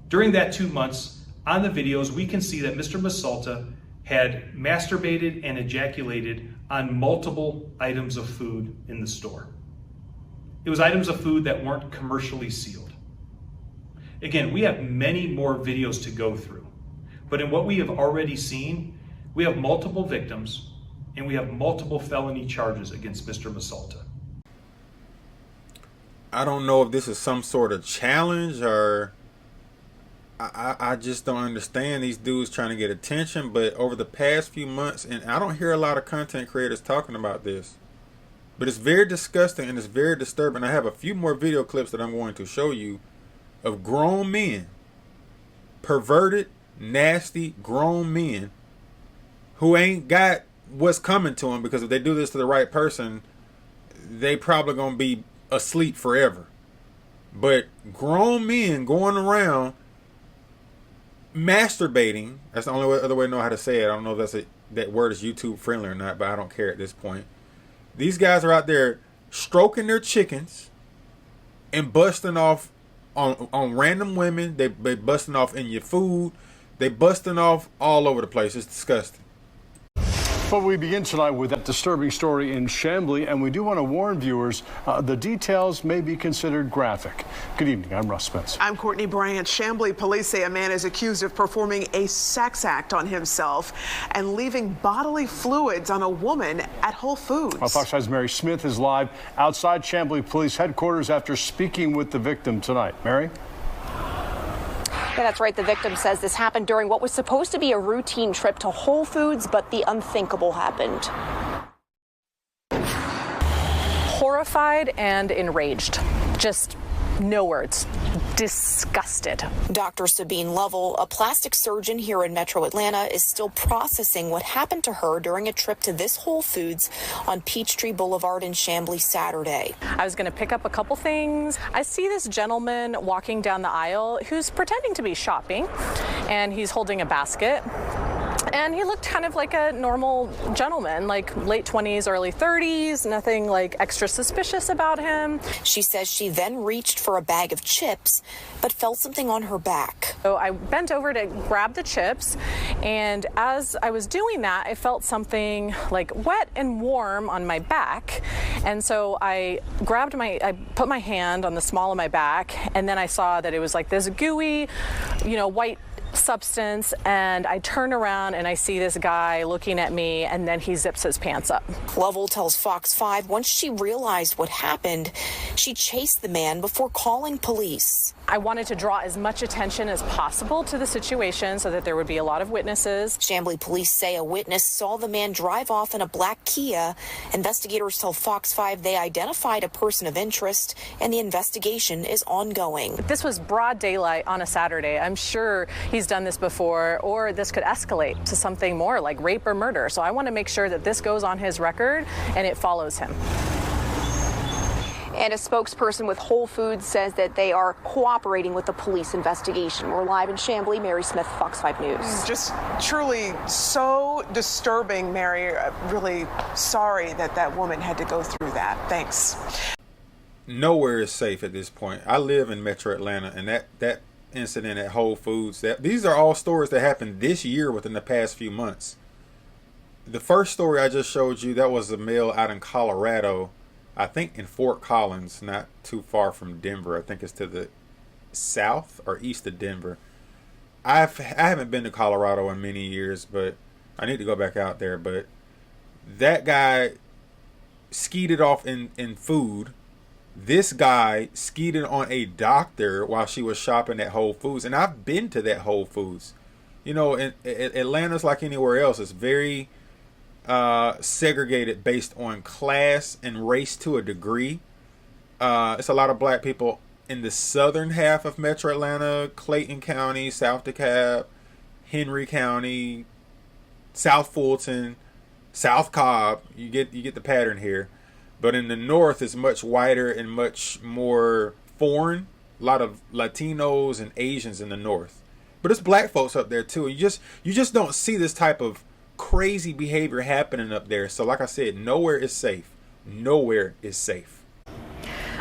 During that 2 months, on the videos, we can see that Mr. Masalta had masturbated and ejaculated on multiple items of food in the store. It was items of food that weren't commercially sealed. Again, we have many more videos to go through, but in what we have already seen, we have multiple victims and we have multiple felony charges against Mr. Masalta. I don't know if this is some sort of challenge or I just don't understand these dudes trying to get attention, but over the past few months, and I don't hear a lot of content creators talking about this, but it's very disgusting and it's very disturbing. I have a few more video clips that I'm going to show you of grown men, perverted, nasty grown men who ain't got what's coming to them, because if they do this to the right person, they probably gonna be asleep forever. But grown men going around masturbating, that's the only other way to know how to say it. I don't know if that word is YouTube friendly or not, but I don't care at this point. These guys are out there stroking their chickens and busting off on random women. They busting off in your food. They busting off all over the place. It's disgusting. But we begin tonight with that disturbing story in Chambly, and we do want to warn viewers, the details may be considered graphic. Good evening, I'm Russ Spence. I'm Courtney Bryant. Chambly police say a man is accused of performing a sex act on himself and leaving bodily fluids on a woman at Whole Foods. Fox 5's Mary Smith is live outside Chambly Police headquarters after speaking with the victim tonight. Mary? Yeah, that's right. The victim says this happened during what was supposed to be a routine trip to Whole Foods, but the unthinkable happened. Horrified and enraged. Just no words. Disgusted. Dr. Sabine Lovell, a plastic surgeon here in Metro Atlanta, is still processing what happened to her during a trip to this Whole Foods on Peachtree Boulevard in Chambly Saturday. I was going to pick up a couple things. I see this gentleman walking down the aisle who's pretending to be shopping, and he's holding a basket. And he looked kind of like a normal gentleman, like late 20s, early 30s, nothing like extra suspicious about him. She says she then reached for a bag of chips, but felt something on her back. So I bent over to grab the chips, and as I was doing that, I felt something like wet and warm on my back. And so I put my hand on the small of my back, and then I saw that it was like this gooey, white substance, and I turn around and I see this guy looking at me, and then he zips his pants up. Lovell tells Fox 5 once she realized what happened, she chased the man before calling police. I wanted to draw as much attention as possible to the situation so that there would be a lot of witnesses. Chambly police say a witness saw the man drive off in a black Kia. Investigators tell Fox 5 they identified a person of interest, and the investigation is ongoing. This was broad daylight on a Saturday. I'm sure he's done this before, or this could escalate to something more like rape or murder. So I want to make sure that this goes on his record and it follows him. And a spokesperson with Whole Foods says that they are cooperating with the police investigation. We're live in Chambly. Mary Smith, Fox 5 News. Just truly so disturbing, Mary. Really sorry that that woman had to go through that. Thanks. Nowhere is safe at this point. I live in Metro Atlanta, and that incident at Whole Foods, these are all stories that happened this year within the past few months. The first story I just showed you, that was a male out in Colorado, I think in Fort Collins, not too far from Denver. I think it's to the south or east of Denver. I haven't been to Colorado in many years, but I need to go back out there. But that guy skeeted off in food. This guy skeeted on a doctor while she was shopping at Whole Foods. And I've been to that Whole Foods. Atlanta's like anywhere else. It's very segregated based on class and race to a degree. It's a lot of black people in the southern half of Metro Atlanta, Clayton County, South DeKalb, Henry County, South Fulton, South Cobb. You get the pattern here. But in the north, it's much whiter and much more foreign. A lot of Latinos and Asians in the north. But it's black folks up there too. You just don't see this type of crazy behavior happening up there. So like I said, nowhere is safe. Nowhere is safe.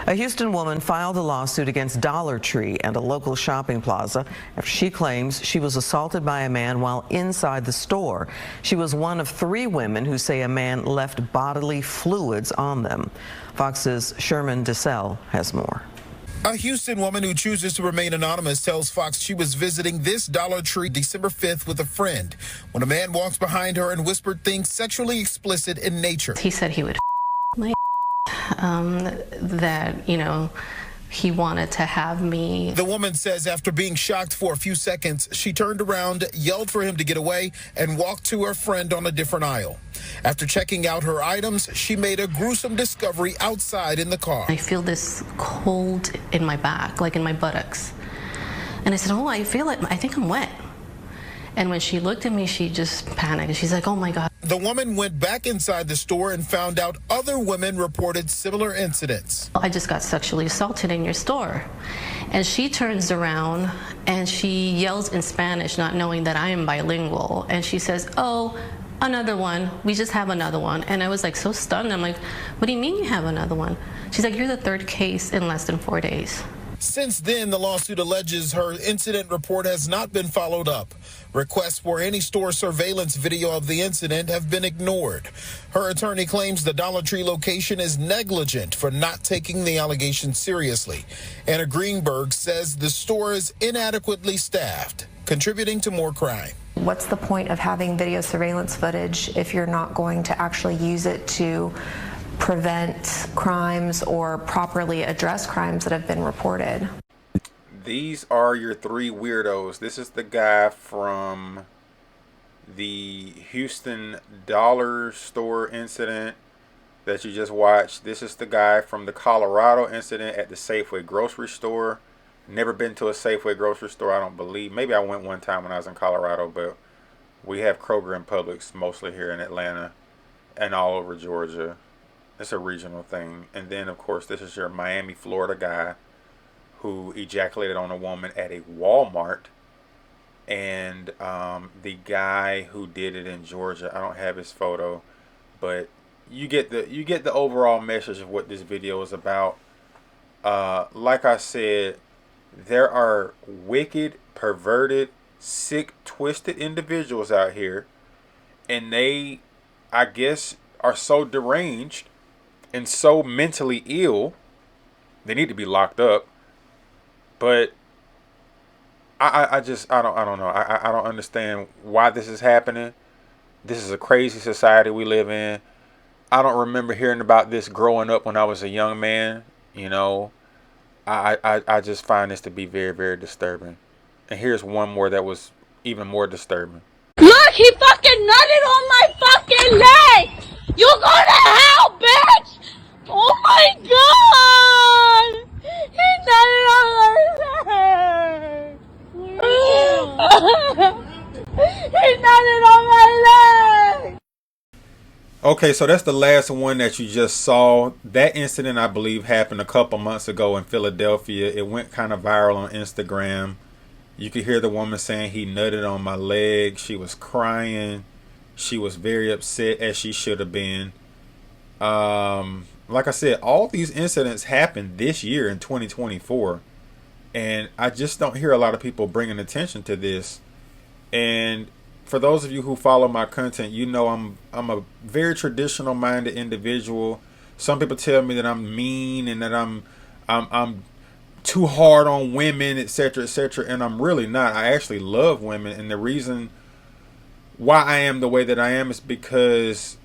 A Houston woman filed a lawsuit against Dollar Tree and a local shopping plaza after she claims she was assaulted by a man while inside the store. She was one of 3 women who say a man left bodily fluids on them. Fox's Sherman DeSalle has more. A Houston woman who chooses to remain anonymous tells Fox she was visiting this Dollar Tree December 5th with a friend when a man walks behind her and whispered things sexually explicit in nature. He said he would my that, he wanted to have me. The woman says after being shocked for a few seconds, she turned around, yelled for him to get away, and walked to her friend on a different aisle. After checking out her items, she made a gruesome discovery outside in the car. I feel this cold in my back, like in my buttocks. And I said, oh, I feel it. I think I'm wet. And when she looked at me, she just panicked. She's like, oh my God. The woman went back inside the store and found out other women reported similar incidents. I just got sexually assaulted in your store. And she turns around and she yells in Spanish, not knowing that I am bilingual. And she says, oh, another one. We just have another one. And I was like so stunned. I'm like, what do you mean you have another one? She's like, you're the 3rd case in less than 4 days. Since then, the lawsuit alleges her incident report has not been followed up. Requests for any store surveillance video of the incident have been ignored. Her attorney claims the Dollar Tree location is negligent for not taking the allegations seriously. Anna Greenberg says the store is inadequately staffed, contributing to more crime. What's the point of having video surveillance footage if you're not going to actually use it to prevent crimes or properly address crimes that have been reported? These are your 3 weirdos. This is the guy from the Houston Dollar Store incident that you just watched. This is the guy from the Colorado incident at the Safeway grocery store. Never been to a Safeway grocery store, I don't believe. Maybe I went one time when I was in Colorado, but we have Kroger and Publix mostly here in Atlanta and all over Georgia. It's a regional thing. And then, of course, this is your Miami, Florida guy who ejaculated on a woman at a Walmart. And the guy who did it in Georgia, I don't have his photo, but you get the overall message of what this video is about. Like I said, there are wicked, perverted, sick, twisted individuals out here, and they, I guess, are so deranged and so mentally ill, they need to be locked up. But I don't know. I don't understand why this is happening. This is a crazy society we live in. I don't remember hearing about this growing up when I was a young man. I just find this to be very, very disturbing. And here's one more that was even more disturbing. Look, he fucking nutted on my fucking leg! You go to hell, bitch! Oh my god! He nutted on my leg! He nutted on my leg! Okay, so that's the last one that you just saw. That incident, I believe, happened a couple months ago in Philadelphia. It went kind of viral on Instagram. You could hear the woman saying he nutted on my leg. She was crying. She was very upset, as she should have been. Like I said, all these incidents happened this year in 2024. And I just don't hear a lot of people bringing attention to this. And for those of you who follow my content, you know I'm a very traditional minded individual. Some people tell me that I'm mean and that I'm too hard on women, etc., etc., and I'm really not. I actually love women, and the reason why I am the way that I am is because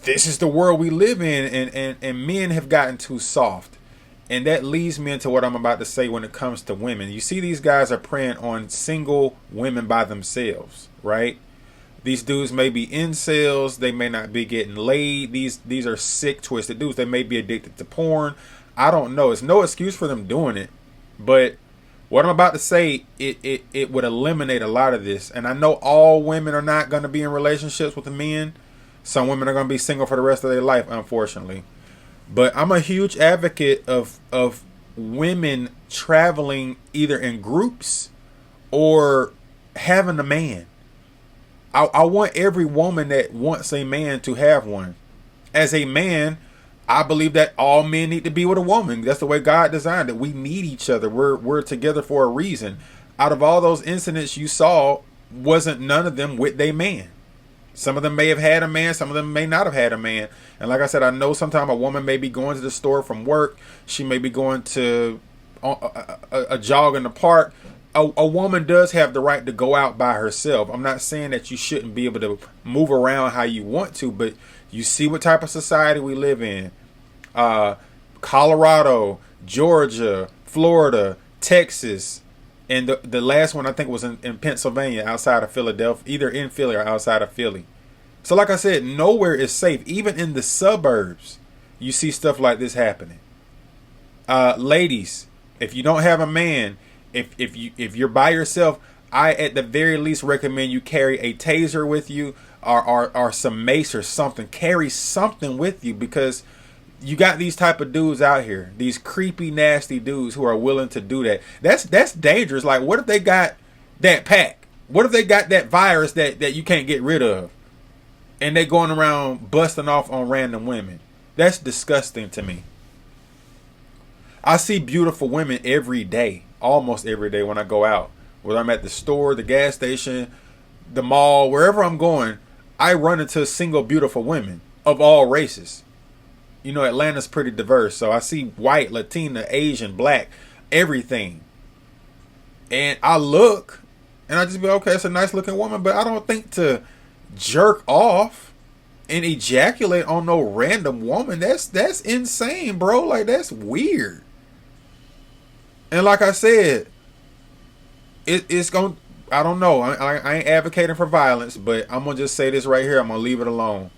this is the world we live in, and men have gotten too soft. And that leads me into what I'm about to say when it comes to women. You see, these guys are preying on single women by themselves, right? These dudes may be incels. They may not be getting laid. These are sick, twisted dudes. They may be addicted to porn. I don't know. It's no excuse for them doing it. But what I'm about to say, it would eliminate a lot of this. And I know all women are not going to be in relationships with the men. Some women are going to be single for the rest of their life, unfortunately. But I'm a huge advocate of women traveling either in groups or having a man. I want every woman that wants a man to have one. As a man, I believe that all men need to be with a woman. That's the way God designed it. We need each other. We're together for a reason. Out of all those incidents you saw, wasn't none of them with their man. Some of them may have had a man. Some of them may not have had a man. And like I said, I know sometimes a woman may be going to the store from work. She may be going to a jog in the park. A woman does have the right to go out by herself. I'm not saying that you shouldn't be able to move around how you want to, but you see what type of society we live in. Colorado, Georgia, Florida, Texas, and the last one I think was in Pennsylvania, outside of Philadelphia, either in Philly or outside of Philly. So like I said, nowhere is safe. Even in the suburbs, you see stuff like this happening. Ladies, if you don't have a man, if you're by yourself, I at the very least recommend you carry a taser with you, or some mace or something. Carry something with you, because you got these type of dudes out here, these creepy, nasty dudes who are willing to do that. That's dangerous. Like, what if they got that pack? What if they got that virus that you can't get rid of, and they going around busting off on random women? That's disgusting to me. I see beautiful women every day, almost every day when I go out. Whether I'm at the store, the gas station, the mall, wherever I'm going, I run into single beautiful women of all races. You know, Atlanta's pretty diverse, so I see white, Latina, Asian, black, everything. And I look, and I just be, okay, it's a nice looking woman, but I don't think to jerk off and ejaculate on no random woman. That's insane, bro. Like, that's weird. And like I said, it's going to, I don't know. I ain't advocating for violence, but I'm going to just say this right here. I'm going to leave it alone.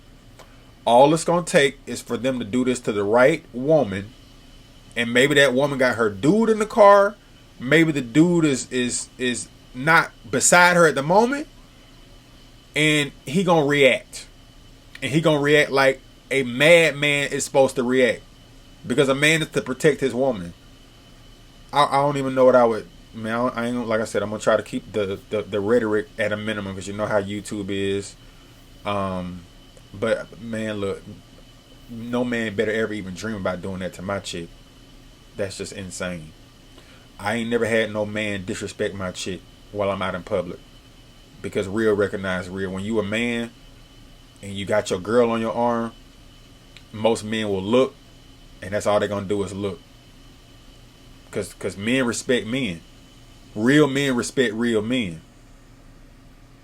All it's going to take is for them to do this to the right woman. And maybe that woman got her dude in the car. Maybe the dude is not beside her at the moment. And he going to react. And he going to react like a madman is supposed to react. Because a man is to protect his woman. I don't even know what I would... Man, I ain't, like I said, I'm gonna try to keep the rhetoric at a minimum, because you know how YouTube is. But man, look, no man better ever even dream about doing that to my chick. That's just insane. I ain't never had no man disrespect my chick while I'm out in public, because real recognize real. When you a man and you got your girl on your arm, most men will look, and that's all they're gonna do is look. Cause men respect men. Real men respect real men.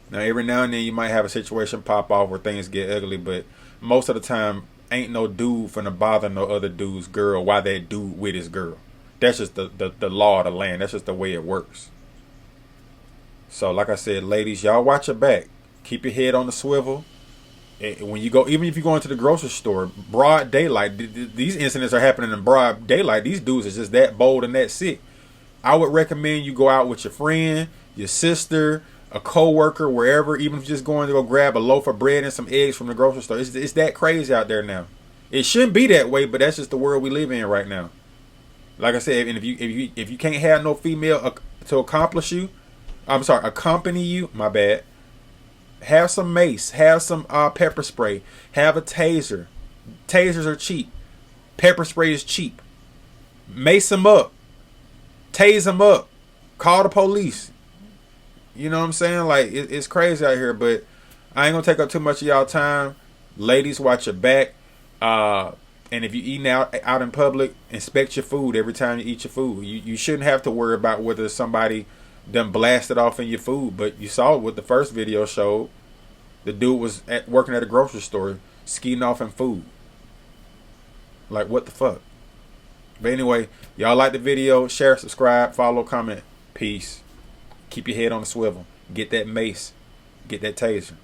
Now, every now and then you might have a situation pop off where things get ugly, but most of the time, ain't no dude finna bother no other dude's girl while that dude with his girl. That's just the law of the land. That's just the way it works. So, like I said, ladies, y'all watch your back. Keep your head on the swivel. When you go, even if you go into the grocery store, broad daylight, these incidents are happening in broad daylight. These dudes are just that bold and that sick. I would recommend you go out with your friend, your sister, a co-worker, wherever, even if you're just going to go grab a loaf of bread and some eggs from the grocery store. It's that crazy out there now. It shouldn't be that way, but that's just the world we live in right now. Like I said, and if you can't have no female to accompany you, my bad. Have some mace, have some pepper spray, have a taser. Tasers are cheap. Pepper spray is cheap. Mace them up. Tase them up. Call the police. You know what I'm saying? Like, it's crazy out here, but I ain't gonna take up too much of y'all time. Ladies, watch your back. And if you eating out in public, inspect your food every time you eat your food. You shouldn't have to worry about whether somebody done blasted off in your food, but you saw what the first video showed. The dude was working at a grocery store, skiing off in food. Like, what the fuck? But anyway, y'all like the video, share, subscribe, follow, comment. Peace. Keep your head on the swivel. Get that mace. Get that taser.